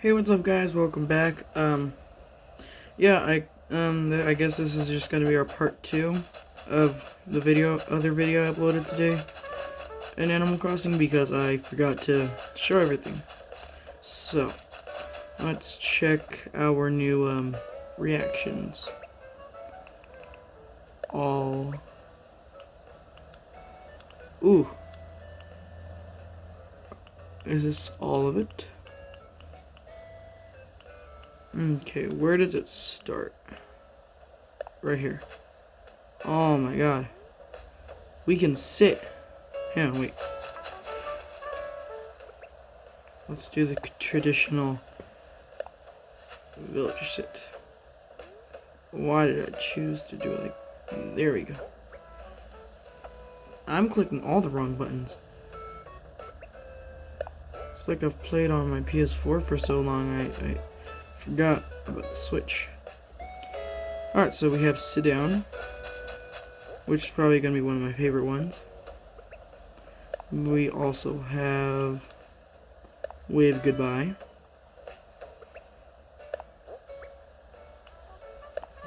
Hey, what's up, guys? Welcome back. I guess this is just gonna be our part 2 of the other video I uploaded today in Animal Crossing because I forgot to show everything. So, let's check our new, reactions. Ooh. Is this all of it? Okay, where does it start? Right here. Oh my god. We can sit. Hang on, wait. Let's do the traditional villager sit. Why did I choose to do it like... There we go. I'm clicking all the wrong buttons. It's like I've played on my PS4 for so long, I forgot about the Switch. Alright, so we have sit down, which is probably going to be one of my favorite ones. We also have wave goodbye.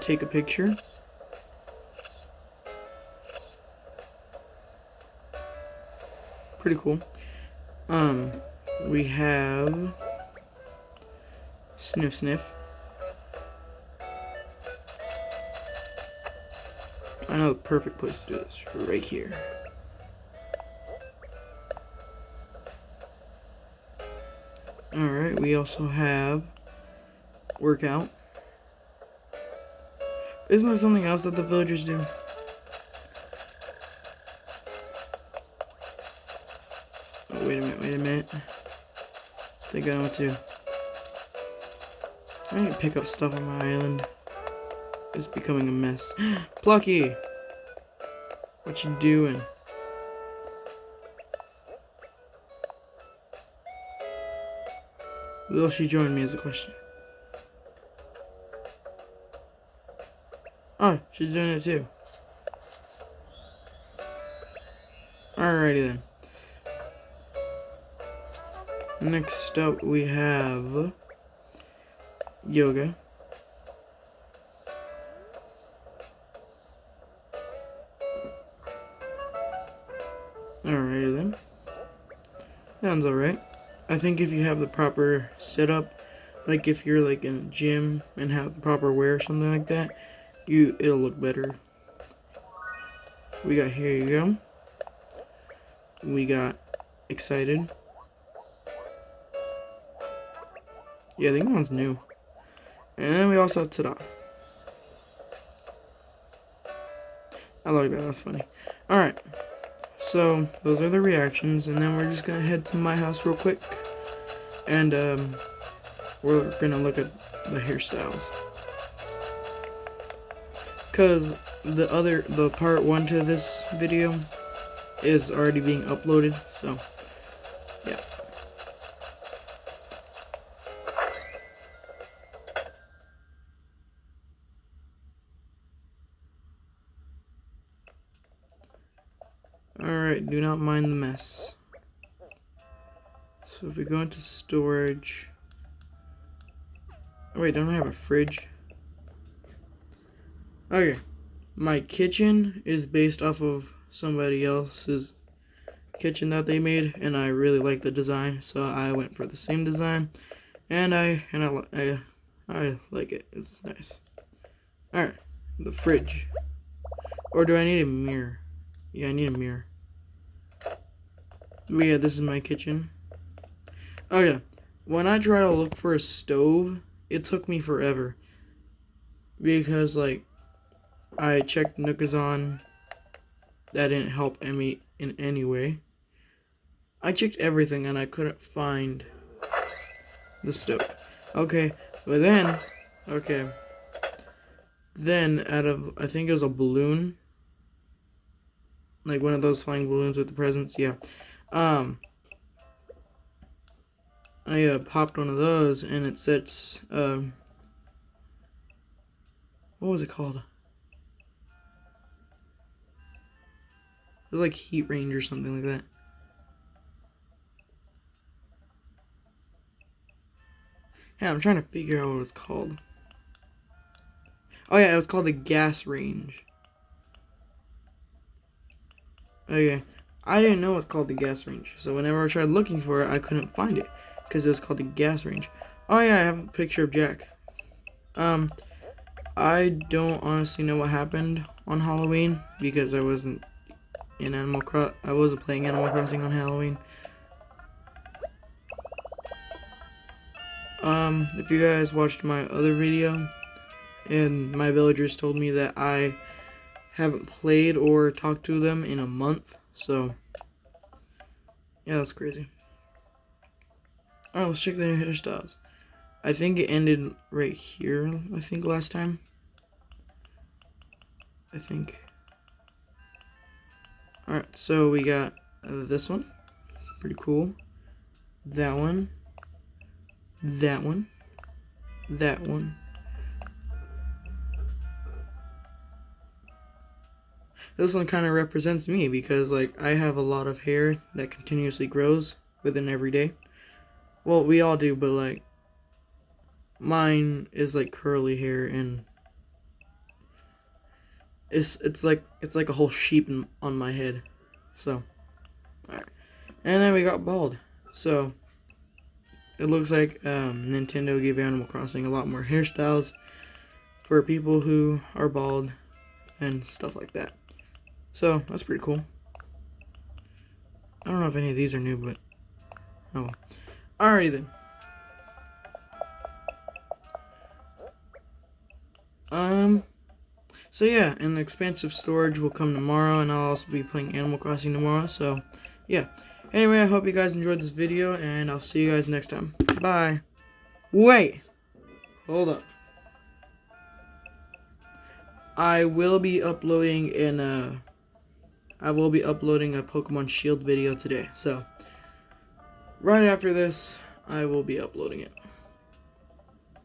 Take a picture. Pretty cool. We have sniff sniff. I know the perfect place to do this, right here. Alright, we also have workout. Isn't there something else that the villagers do? Oh, wait a minute. I think I know what to do. I need to pick up stuff on my island. It's becoming a mess. Plucky! What you doing? Will she join me is the question. Oh, she's doing it too. Alrighty then. Next up we have yoga. Alrighty then. Sounds alright. I think if you have the proper setup, like if you're like in a gym and have the proper wear or something like that, it'll look better. We got here you go. We got excited. Yeah, I think that one's new. And then we also have ta-da. I like that, that's funny. Alright. So, those are the reactions, and then we're just gonna head to my house real quick. And, we're gonna look at the hairstyles. Because the part 1 to this video is already being uploaded, so, yeah. Alright, do not mind the mess. So if we go into storage... Oh wait, don't I have a fridge? Okay. My kitchen is based off of somebody else's kitchen that they made, and I really like the design, so I went for the same design, and I like it. It's nice. Alright, the fridge. Or do I need a mirror? Yeah, I need a mirror. But yeah, this is my kitchen. Oh yeah, when I try to look for a stove, it took me forever. Because, like, I checked Nookazon. That didn't help me in any way. I checked everything and I couldn't find the stove. Okay, but then, then out of, I think it was a balloon. Like one of those flying balloons with the presents, yeah. I popped one of those and it sets, what was it called? It was like heat range or something like that. Yeah, I'm trying to figure out what it's called. Oh yeah, it was called the gas range. Okay, I didn't know it's called the gas range, so whenever I tried looking for it, I couldn't find it because it was called the gas range. Oh yeah, I have a picture of Jack. I don't honestly know what happened on Halloween because I wasn't in I wasn't playing Animal Crossing on Halloween. If you guys watched my other video, and my villagers told me that I haven't played or talked to them in a month, so yeah, that's crazy. Alright, let's check the new hairstyles. I think it ended right here, I think, last time. I think. Alright, so we got this one. Pretty cool. That one. That one. That one. This one kind of represents me because, like, I have a lot of hair that continuously grows within every day. Well, we all do, but, like, mine is, like, curly hair, and it's like a whole sheep on my head. So, alright. And then we got bald. So, it looks like Nintendo gave Animal Crossing a lot more hairstyles for people who are bald and stuff like that. So, that's pretty cool. I don't know if any of these are new, but oh well. Alrighty then. So yeah, and the expansive storage will come tomorrow, and I'll also be playing Animal Crossing tomorrow, so yeah. Anyway, I hope you guys enjoyed this video, and I'll see you guys next time. Bye. Wait! Hold up. I will be uploading a Pokemon Shield video today, so right after this, I will be uploading it.